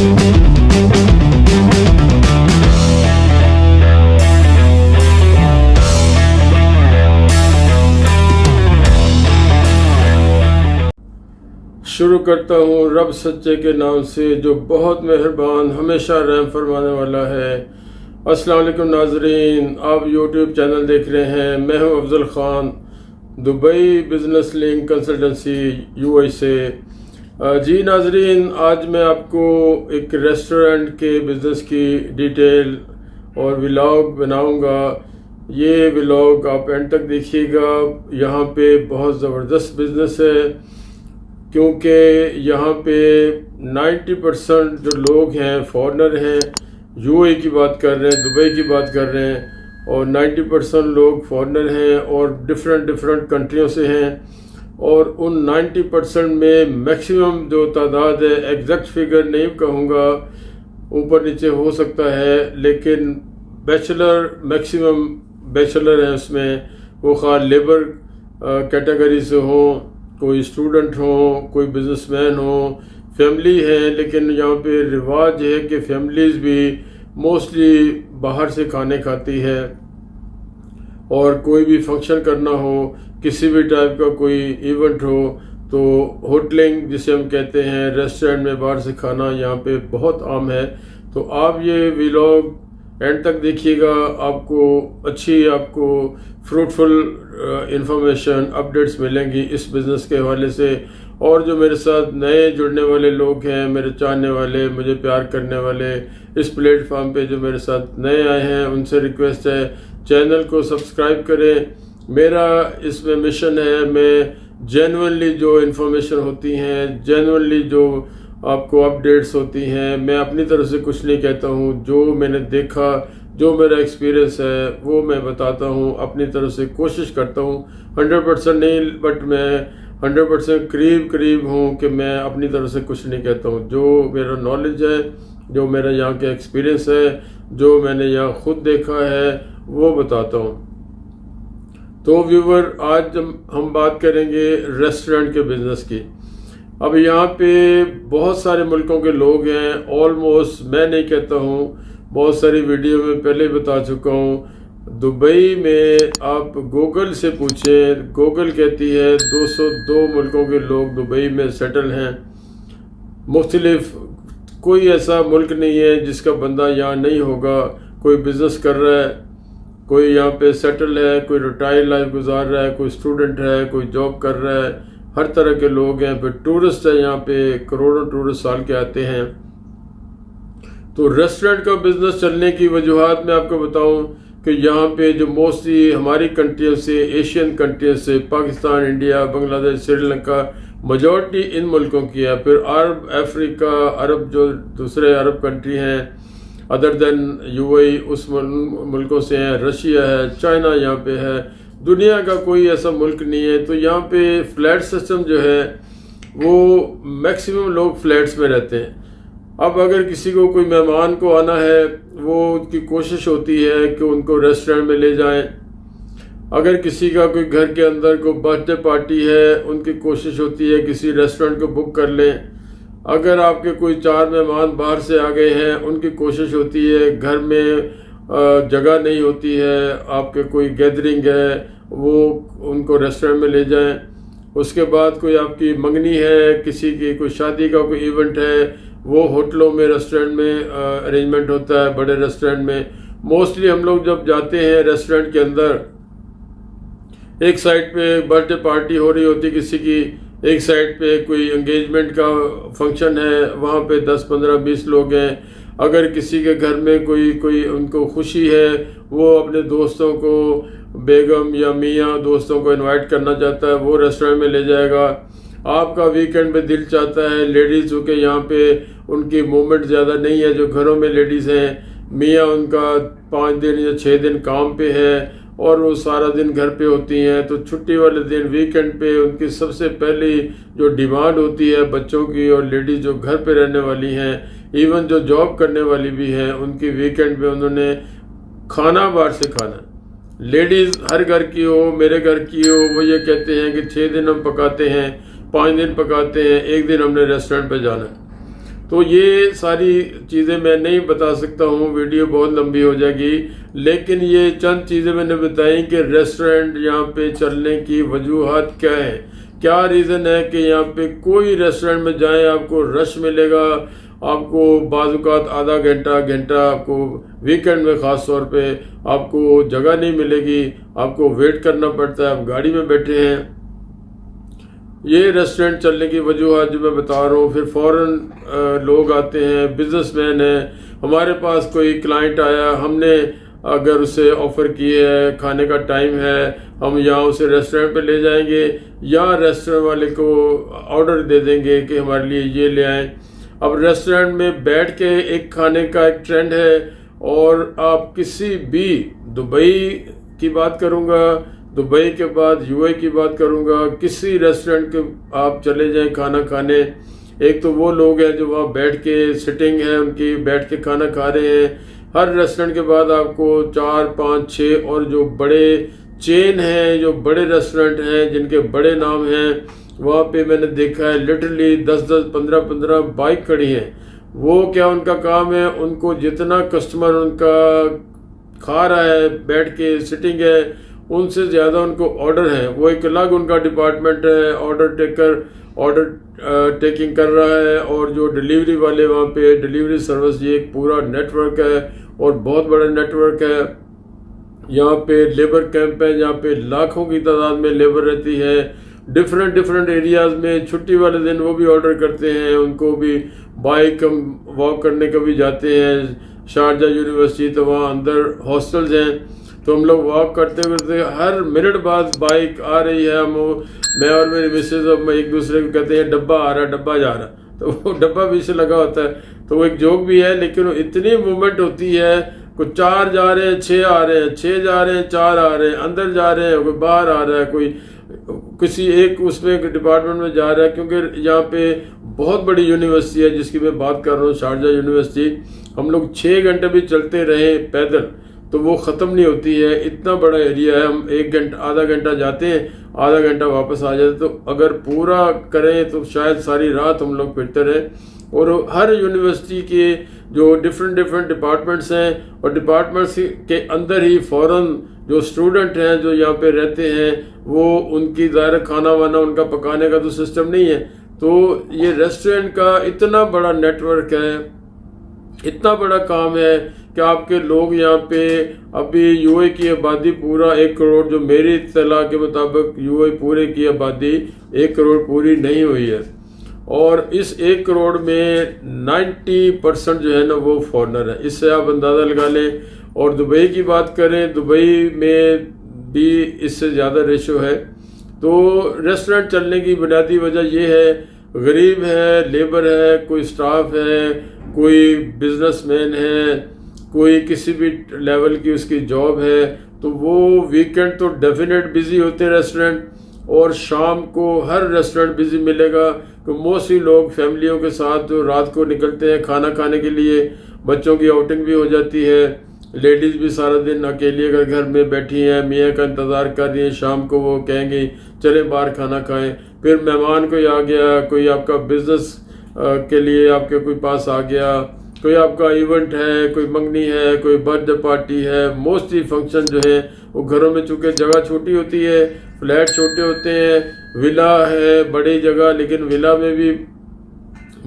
शुरू करता हूँ रब सच्चे के नाम से जो बहुत मेहरबान हमेशा रहम फरमाने वाला है। अस्सलाम वालेकुम नाजरीन, आप यूट्यूब चैनल देख रहे हैं। मैं हूँ Afzal Khan, Dubai business link consultancy UAE से। जी नाजरीन, आज मैं आपको एक रेस्टोरेंट के बिज़नेस की डिटेल और व्लॉग बनाऊँगा। ये व्लॉग आप एंड तक देखिएगा। यहाँ पे बहुत ज़बरदस्त बिज़नेस है, क्योंकि यहाँ पे 90% जो लोग हैं फॉरेनर हैं। यूएई की बात कर रहे हैं, दुबई की बात कर रहे हैं, और 90% लोग फॉरेनर हैं और डिफरेंट कंट्रियों से हैं। और उन 90% में मैक्सिमम जो तादाद है, एग्जैक्ट फिगर नहीं कहूँगा, ऊपर नीचे हो सकता है, लेकिन बैचलर मैक्सिमम बैचलर हैं उसमें। वो खास लेबर कैटेगरी से हों, कोई स्टूडेंट हो, कोई बिजनेसमैन हो, फैमिली है। लेकिन यहाँ पे रिवाज है कि फैमिलीज़ भी मोस्टली बाहर से खाने खाती है, और कोई भी फंक्शन करना हो, किसी भी टाइप का कोई इवेंट हो, तो होटलिंग जिसे हम कहते हैं, रेस्टोरेंट में बाहर से खाना यहाँ पे बहुत आम है। तो आप ये व्लॉग एंड तक देखिएगा, आपको फ्रूटफुल इंफॉर्मेशन अपडेट्स मिलेंगी इस बिज़नेस के हवाले से। और जो मेरे साथ नए जुड़ने वाले लोग हैं, मेरे चाहने वाले, मुझे प्यार करने वाले, इस प्लेटफॉर्म पे जो मेरे साथ नए आए हैं, उनसे रिक्वेस्ट है चैनल को सब्सक्राइब करें। मेरा इसमें मिशन है, मैं जेन्युइनली जो इन्फॉर्मेशन होती हैं, जेन्युइनली जो आपको अपडेट्स होती हैं, मैं अपनी तरफ से कुछ नहीं कहता हूँ। जो मैंने देखा, जो मेरा एक्सपीरियंस है, वो मैं बताता हूँ। अपनी तरफ से कोशिश करता हूँ, 100% नहीं, बट मैं 100% करीब हूँ कि मैं अपनी तरफ से कुछ नहीं कहता हूँ। जो मेरा नॉलेज है, जो मेरा यहाँ का एक्सपीरियंस है, जो मैंने यहाँ खुद देखा है, वो बताता हूँ। तो व्यूवर, आज हम बात करेंगे रेस्टोरेंट के बिज़नेस की। अब यहाँ पे बहुत सारे मुल्कों के लोग हैं, ऑलमोस्ट, मैं नहीं कहता हूँ, बहुत सारी वीडियो में पहले बता चुका हूँ। दुबई में आप गूगल से पूछें, गूगल कहती है 202 मुल्कों के लोग दुबई में सेटल हैं। मुख्तलिफ, कोई ऐसा मुल्क नहीं है जिसका बंदा यहाँ नहीं होगा। कोई बिज़नेस कर रहा है, कोई यहाँ पे सेटल है, कोई रिटायर लाइफ गुजार रहा है, कोई स्टूडेंट है, कोई जॉब कर रहा है। हर तरह के लोग हैं। फिर टूरिस्ट है, यहाँ पे करोड़ों टूरिस्ट साल के आते हैं। तो रेस्टोरेंट का बिजनेस चलने की वजूहात मैं आपको बताऊं कि यहाँ पे जो मोस्टली हमारी कंट्रियों से, एशियन कंट्रियों से, पाकिस्तान, इंडिया, बांग्लादेश, श्रीलंका, मेजॉरिटी इन मुल्कों की है। फिर अरब, अफ्रीका, अरब जो दूसरे अरब कंट्री हैं अदर देन यूएई, उस मुल्कों से हैं। रशिया है, चाइना यहाँ पे है। दुनिया का कोई ऐसा मुल्क नहीं है। तो यहाँ पे फ्लैट सिस्टम जो है, वो मैक्सिमम लोग फ्लैट्स में रहते हैं। अब अगर किसी को, कोई मेहमान को आना है, वो उनकी कोशिश होती है कि उनको रेस्टोरेंट में ले जाएं। अगर किसी का कोई घर के अंदर कोई बर्थडे पार्टी है, उनकी कोशिश होती है किसी रेस्टोरेंट को बुक कर लें। अगर आपके कोई 4 मेहमान बाहर से आ गए हैं, उनकी कोशिश होती है, घर में जगह नहीं होती है, आपके कोई गैदरिंग है, वो उनको रेस्टोरेंट में ले जाएं। उसके बाद कोई आपकी मंगनी है, किसी की कोई शादी का कोई इवेंट है, वो होटलों में, रेस्टोरेंट में अरेंजमेंट होता है, बड़े रेस्टोरेंट में। मोस्टली हम लोग जब जाते हैं रेस्टोरेंट के अंदर, एक साइड पे बर्थडे पार्टी हो रही होती किसी की, एक साइड पे कोई एंगेजमेंट का फंक्शन है, वहाँ पे 10, 15, 20 लोग हैं। अगर किसी के घर में कोई उनको खुशी है, वो अपने दोस्तों को, बेगम या मियाँ दोस्तों को इनवाइट करना चाहता है, वो रेस्टोरेंट में ले जाएगा। आपका वीकेंड पे दिल चाहता है, लेडीज़ के यहाँ पे उनकी मूवमेंट ज़्यादा नहीं है, जो घरों में लेडीज़ हैं, मियाँ उनका 5 दिन या 6 दिन काम पे है और वो सारा दिन घर पे होती हैं। तो छुट्टी वाले दिन, वीकेंड पे, उनकी सबसे पहली जो डिमांड होती है बच्चों की, और लेडीज़ जो घर पे रहने वाली हैं, इवन जो जॉब करने वाली भी हैं, उनकी वीकेंड पे उन्होंने खाना बाहर से खाना। लेडीज़ हर घर की हो, मेरे घर की हो, वो ये कहते हैं कि 6 दिन हम पकाते हैं, 5 दिन पकाते हैं, 1 दिन हमने रेस्टोरेंट पे जाना है। तो ये सारी चीज़ें मैं नहीं बता सकता हूँ, वीडियो बहुत लंबी हो जाएगी, लेकिन ये चंद चीज़ें मैंने बताई कि रेस्टोरेंट यहाँ पे चलने की वजूहत क्या है, क्या रीज़न है कि यहाँ पे कोई रेस्टोरेंट में जाएं आपको रश मिलेगा, आपको बाज़-औक़ात आधा घंटा आपको वीकेंड में ख़ास तौर पे आपको जगह नहीं मिलेगी, आपको वेट करना पड़ता है, आप गाड़ी में बैठे हैं। ये रेस्टोरेंट चलने की वजूहत जो मैं बता रहा हूँ। फिर फ़ौरन लोग आते हैं, बिजनेसमैन हैं, हमारे पास कोई क्लाइंट आया, हमने अगर उसे ऑफ़र किए है, खाने का टाइम है, हम यहाँ उसे रेस्टोरेंट पे ले जाएंगे या रेस्टोरेंट वाले को ऑर्डर दे देंगे कि हमारे लिए ये ले आएँ। अब रेस्टोरेंट में बैठ के एक खाने का एक ट्रेंड है, और आप किसी भी दुबई की बात करूँगा, दुबई के बाद यूएई की बात करूँगा, किसी रेस्टोरेंट के आप चले जाएं खाना खाने, एक तो वो लोग हैं जो वहाँ बैठ के सिटिंग है उनकी, बैठ के खाना खा रहे हैं। हर रेस्टोरेंट के बाद आपको 4, 5, 6 और जो बड़े चेन हैं, जो बड़े रेस्टोरेंट हैं जिनके बड़े नाम हैं, वहाँ पे मैंने देखा है लिटरली 10-10, 15-15 बाइक खड़ी हैं। वो क्या उनका काम है, उनको जितना कस्टमर उनका खा रहा है बैठ के सिटिंग है, उनसे ज़्यादा उनको ऑर्डर है। वो एक अलग उनका डिपार्टमेंट है, ऑर्डर टेकिंग कर रहा है। और जो डिलीवरी वाले वहाँ पे डिलीवरी सर्विस, ये एक पूरा नेटवर्क है और बहुत बड़ा नेटवर्क है। यहाँ पे लेबर कैंप है जहाँ पे लाखों की तादाद में लेबर रहती है। डिफरेंट एरियाज़ में छुट्टी वाले दिन वो भी ऑर्डर करते हैं, उनको भी बाइक हम वॉक करने कभी जाते हैं। शारजा यूनिवर्सिटी तो वहाँ अंदर हॉस्टल्स हैं, तो हम लोग वॉक करते करते हर मिनट बाद बाइक आ रही है। मैं और मेरी मिसेज एक दूसरे को कहते हैं डब्बा आ रहा, डब्बा जा रहा, तो वो डब्बा पीछे लगा होता है, तो वो एक जोक भी है। लेकिन इतनी मूवमेंट होती है, कोई 4 जा रहे हैं, 6 आ रहे हैं, 6 जा रहे हैं, 4 आ रहे हैं, अंदर जा रहे हैं, कोई बाहर आ रहा है, कोई किसी एक उसमें डिपार्टमेंट में जा रहा है। क्योंकि यहाँ पे बहुत बड़ी यूनिवर्सिटी है जिसकी मैं बात कर रहा हूँ, शारजा यूनिवर्सिटी। हम लोग 6 घंटे भी चलते रहे पैदल तो वो ख़त्म नहीं होती है, इतना बड़ा एरिया है। हम 1 घंटा आधा घंटा जाते हैं, आधा घंटा वापस आ जाते, तो अगर पूरा करें तो शायद सारी रात हम लोग फिरते रहें। और हर यूनिवर्सिटी के जो डिफरेंट डिपार्टमेंट्स हैं, और डिपार्टमेंट्स के अंदर ही फ़ौरन जो स्टूडेंट हैं जो यहाँ पे रहते हैं, वो उनकी ज़ाहिर खाना वाना उनका पकाने का तो सिस्टम नहीं है। तो ये रेस्टोरेंट का इतना बड़ा नेटवर्क है, इतना बड़ा काम है कि आपके लोग यहाँ पे अभी यूएई की आबादी पूरा 1 करोड़, जो मेरी इत्तला के मुताबिक यूएई पूरे की आबादी 1 करोड़ पूरी नहीं हुई है। और इस 1 करोड़ में 90% जो है ना वो फॉरेनर है, इससे आप अंदाज़ा लगा लें। और दुबई की बात करें, दुबई में भी इससे ज़्यादा रेशो है। तो रेस्टोरेंट चलने की बुनियादी वजह ये है, गरीब है, लेबर है, कोई स्टाफ है, कोई बिजनेसमैन है, कोई किसी भी लेवल की उसकी जॉब है, तो वो वीकेंड तो डेफिनेट बिजी होते हैं रेस्टोरेंट। और शाम को हर रेस्टोरेंट बिजी मिलेगा, तो मोस्टली लोग फैमिलियों के साथ जो रात को निकलते हैं खाना खाने के लिए, बच्चों की आउटिंग भी हो जाती है। लेडीज़ भी सारा दिन अकेली अगर घर में बैठी हैं, मियाँ का इंतज़ार कर रही हैं, शाम को वो कहेंगे चले बाहर खाना खाएं। फिर मेहमान कोई आ गया, कोई आपका बिजनेस के लिए आपके कोई पास आ गया, कोई आपका इवेंट है, कोई मंगनी है, कोई बर्थडे पार्टी है। मोस्टली फंक्शन जो है वो घरों में, चूँकि जगह छोटी होती है, फ्लैट छोटे होते हैं, विला है बड़ी जगह, लेकिन विला में भी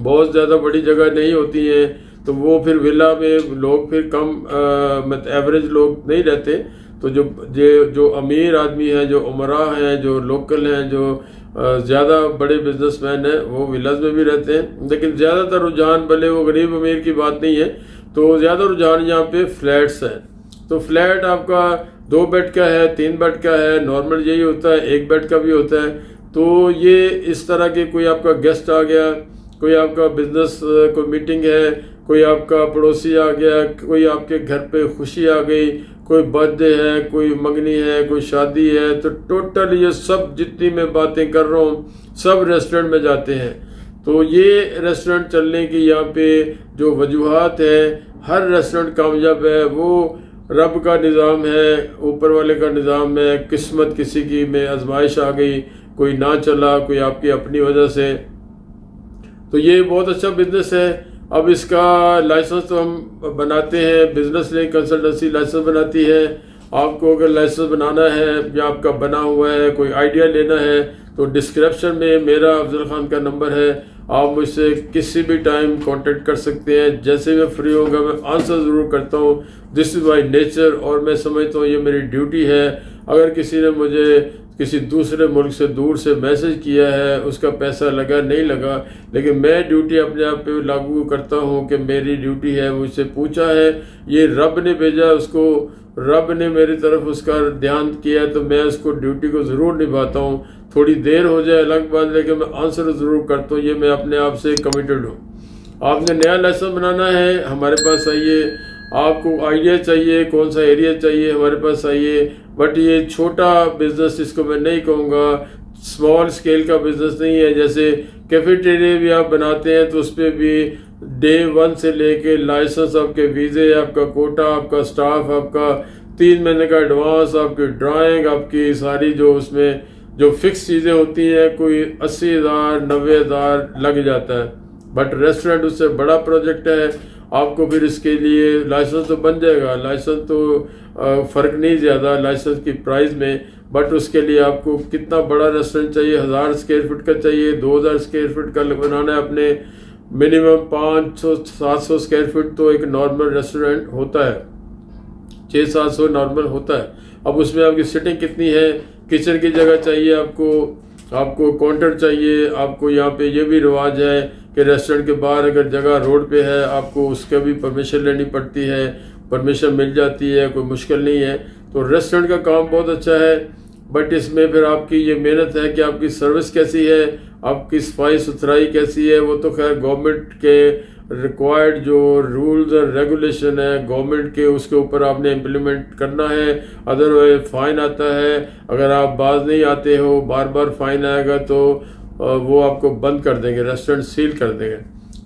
बहुत ज़्यादा बड़ी जगह नहीं होती है, तो वो फिर विला में लोग फिर कम मतलब एवरेज लोग नहीं रहते। तो जो अमीर आदमी है, जो उमरा हैं, जो लोकल हैं, जो ज़्यादा बड़े बिजनेसमैन हैं, वो विलाज में भी रहते हैं। लेकिन ज़्यादातर रुझान, भले वो गरीब अमीर की बात नहीं है, तो ज़्यादा रुझान यहाँ पे फ्लैट्स हैं। तो फ्लैट आपका 2 बेड का है, 3 बेड का है, नॉर्मल यही होता है, 1 बेड का भी होता है। तो ये इस तरह के, कोई आपका गेस्ट आ गया, कोई आपका बिजनेस कोई मीटिंग है, कोई आपका पड़ोसी आ गया, कोई आपके घर पे खुशी आ गई, कोई बर्थडे है, कोई मंगनी है, कोई शादी है, तो टोटल ये सब जितनी मैं बातें कर रहा हूँ सब रेस्टोरेंट में जाते हैं। तो ये रेस्टोरेंट चलने की यहाँ पे जो वजूहात है, हर रेस्टोरेंट कामयाब है, वो रब का निज़ाम है, ऊपर वाले का निज़ाम है। किस्मत किसी की में आजमाइश आ गई, कोई ना चला, कोई आपकी अपनी वजह से। तो ये बहुत अच्छा बिजनेस है। अब इसका लाइसेंस तो हम बनाते हैं, बिजनेस लिंक कंसल्टेंसी लाइसेंस बनाती है। आपको अगर लाइसेंस बनाना है या आपका बना हुआ है, कोई आइडिया लेना है, तो डिस्क्रिप्शन में मेरा अफजल खान का नंबर है, आप मुझसे किसी भी टाइम कांटेक्ट कर सकते हैं। जैसे मैं फ्री होगा मैं आंसर ज़रूर करता हूँ। दिस इज़ माई नेचर, और मैं समझता हूँ ये मेरी ड्यूटी है। अगर किसी ने मुझे किसी दूसरे मुल्क से दूर से मैसेज किया है, उसका पैसा लगा नहीं लगा, लेकिन मैं ड्यूटी अपने आप पे लागू करता हूँ कि मेरी ड्यूटी है। मुझसे पूछा है, ये रब ने भेजा, उसको रब ने मेरी तरफ उसका ध्यान किया है, तो मैं उसको ड्यूटी को ज़रूर निभाता हूँ। थोड़ी देर हो जाए अलग बात, लेकिन मैं आंसर ज़रूर करता हूँ। ये मैं अपने आप से कमिटेड हूँ। आपने नया लाइसेंस बनाना है, हमारे पास आइए। आपको आइडिया चाहिए, कौन सा एरिया चाहिए, हमारे पास आइए। बट ये छोटा बिजनेस, इसको मैं नहीं कहूँगा, स्मॉल स्केल का बिजनेस नहीं है। जैसे कैफेटेरिया भी आप बनाते हैं तो उस पर भी डे 1 से लेके लाइसेंस, आपके वीज़े, आपका कोटा, आपका स्टाफ, आपका 3 महीने का एडवांस, आपकी ड्राइंग, आपकी सारी जो उसमें जो फिक्स चीज़ें होती हैं, कोई 80,000 90,000 लग जाता है। बट रेस्टोरेंट उससे बड़ा प्रोजेक्ट है। आपको फिर इसके लिए लाइसेंस तो बन जाएगा, लाइसेंस तो फ़र्क नहीं ज़्यादा लाइसेंस की प्राइस में। बट उसके लिए आपको कितना बड़ा रेस्टोरेंट चाहिए, 1000 स्क्वायर फीट का चाहिए, 2000 स्क्वायर फीट का बनाना है अपने, मिनिमम 500-700 स्क्वायर फीट तो एक नॉर्मल रेस्टोरेंट होता है, 600-700 नॉर्मल होता है। अब उसमें आपकी सिटिंग कितनी है, किचन की जगह चाहिए आपको काउंटर चाहिए। आपको यहाँ पे ये भी रिवाज है कि रेस्टोरेंट के बाहर अगर जगह रोड पे है, आपको उसका भी परमिशन लेनी पड़ती है। परमिशन मिल जाती है, कोई मुश्किल नहीं है। तो रेस्टोरेंट का काम बहुत अच्छा है। बट इसमें फिर आपकी ये मेहनत है कि आपकी सर्विस कैसी है, आपकी सफाई सुथराई कैसी है। वो तो खैर गवर्नमेंट के रिक्वायर्ड जो रूल्स और रेगुलेशन है गवर्नमेंट के, उसके ऊपर आपने इम्प्लीमेंट करना है। अदरवाइज फ़ाइन आता है। अगर आप बाज नहीं आते हो, बार बार फ़ाइन आएगा तो वो आपको बंद कर देंगे, रेस्टोरेंट सील कर देंगे।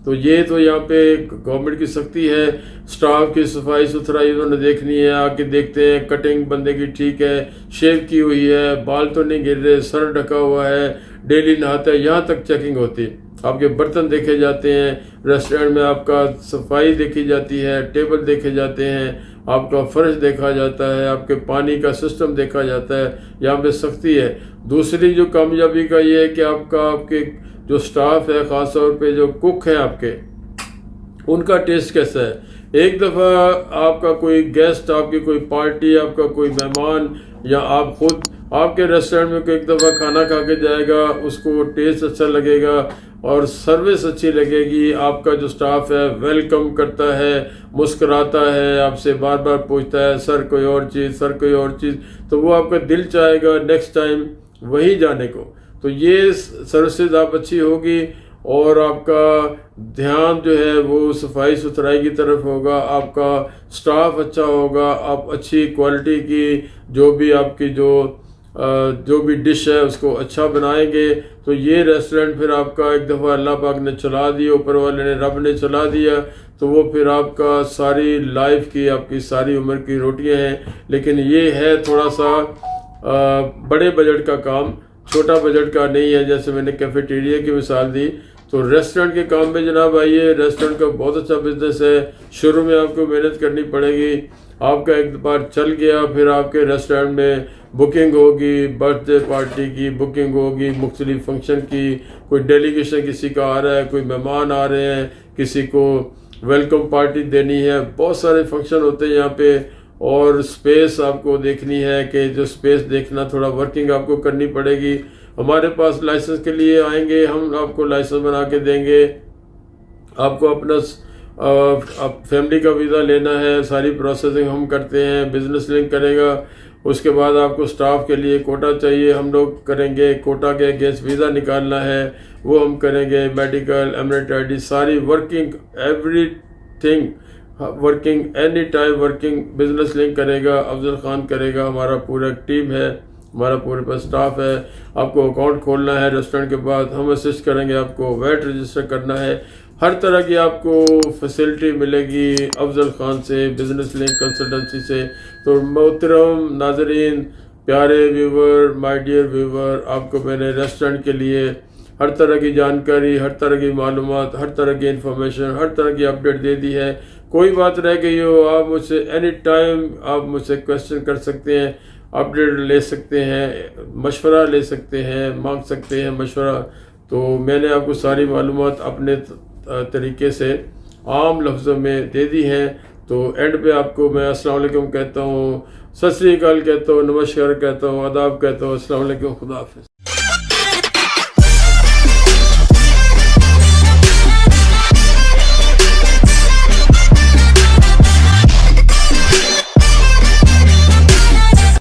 तो ये तो यहाँ पे गवर्नमेंट की सख्ती है। स्टाफ की सफाई सुथराई उन्होंने देखनी है। आके देखते हैं कटिंग बंदे की ठीक है, शेव की हुई है, बाल तो नहीं गिर रहे, सर ढका हुआ है, डेली नहाता है, यहाँ तक चेकिंग होती है। आपके बर्तन देखे जाते हैं, रेस्टोरेंट में आपका सफाई देखी जाती है, टेबल देखे जाते हैं, आपका फर्श देखा जाता है, आपके पानी का सिस्टम देखा जाता है। यहाँ पे सख्ती है। दूसरी जो कामयाबी का ये है कि आपके जो स्टाफ है, ख़ास तौर पे जो कुक हैं आपके, उनका टेस्ट कैसा है। एक दफ़ा आपका कोई गेस्ट, आपकी कोई पार्टी, आपका कोई मेहमान या आप खुद आपके रेस्टोरेंट में एक दफ़ा खाना खा के जाएगा, उसको टेस्ट अच्छा लगेगा और सर्विस अच्छी लगेगी। आपका जो स्टाफ है वेलकम करता है, मुस्कुराता है, आपसे बार बार पूछता है सर कोई और चीज़, सर कोई और चीज़, तो वो आपका दिल चाहेगा नेक्स्ट टाइम वही जाने को। तो ये सर्विसेज आप अच्छी होगी और आपका ध्यान जो है वो सफाई सुथराई की तरफ होगा, आपका स्टाफ अच्छा होगा, आप अच्छी क्वालिटी की जो भी आपकी जो भी डिश है उसको अच्छा बनाएंगे। तो ये रेस्टोरेंट फिर आपका एक दफ़ा अल्लाह पाक ने चला दिया, ऊपर वाले ने, रब ने चला दिया, तो वो फिर आपका सारी लाइफ की, आपकी सारी उम्र की रोटियां हैं। लेकिन ये है थोड़ा सा बड़े बजट का काम, छोटा बजट का नहीं है। जैसे मैंने कैफेटेरिया की मिसाल दी, तो रेस्टोरेंट के काम में जनाब आइए। रेस्टोरेंट का बहुत अच्छा बिजनेस है। शुरू में आपको मेहनत करनी पड़ेगी। आपका एक बार चल गया, फिर आपके रेस्टोरेंट में बुकिंग होगी, बर्थडे पार्टी की बुकिंग होगी, मुख्तलिफ फंक्शन की, कोई डेलीगेशन किसी का आ रहा है, कोई मेहमान आ रहे हैं, किसी को वेलकम पार्टी देनी है, बहुत सारे फंक्शन होते हैं यहाँ पे। और स्पेस आपको देखनी है कि जो स्पेस देखना, थोड़ा वर्किंग आपको करनी पड़ेगी। हमारे पास लाइसेंस के लिए आएंगे, हम आपको लाइसेंस बना के देंगे। आपको अपना फैमिली का वीज़ा लेना है, सारी प्रोसेसिंग हम करते हैं, बिजनेस लिंक करेगा। उसके बाद आपको स्टाफ के लिए कोटा चाहिए, हम लोग करेंगे। कोटा के अगेंस्ट वीज़ा निकालना है, वो हम करेंगे। मेडिकल, एमनेट आईडी, सारी working, everything working, any time working, business link करेगा, अफजल खान करेगा। हमारा पूरा टीम है, हमारा पूरे पास स्टाफ है। आपको अकाउंट खोलना है रेस्टोरेंट के बाद, हम असिस्ट करेंगे। आपको वैट रजिस्टर करना है, हर तरह की आपको फैसिलिटी मिलेगी अफजल खान से, बिजनेस लिंक कंसल्टेंसी से। तो मोहतरम नाजरीन, प्यारे व्यूवर, माय डियर व्यूवर, आपको मैंने रेस्टोरेंट के लिए हर तरह की जानकारी, हर तरह की मालूमात, हर तरह की इंफॉर्मेशन, हर तरह की अपडेट दे दी है। कोई बात रह गई हो, आप मुझसे एनी टाइम आप मुझसे क्वेश्चन कर सकते हैं, अपडेट ले सकते हैं, मशवरा ले सकते हैं, मांग सकते हैं मशवरा। तो मैंने आपको सारी मालूमात अपने तरीके से आम लफ्ज़ों में दे दी हैं। तो एंड पे आपको मैं अस्सलाम वालेकुम कहता हूँ, सत श्री अकाल कहता हूँ, नमस्कार कहता हूँ, आदाब कहता हूँ, अस्सलाम वालेकुम, खुदा हाफिज़।